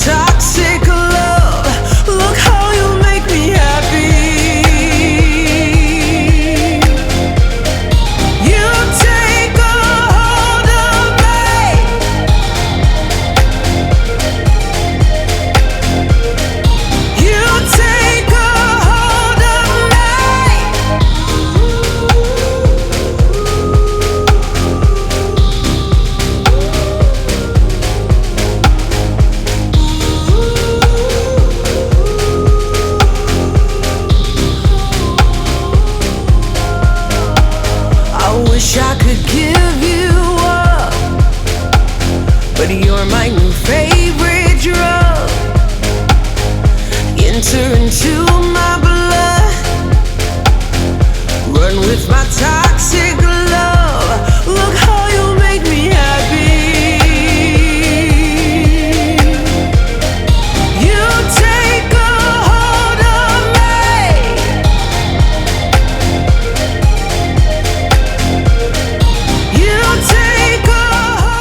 Toxic love, look how you make me happy. You take a hold of me. You take a hold of me. I wish I could give you up, but you're my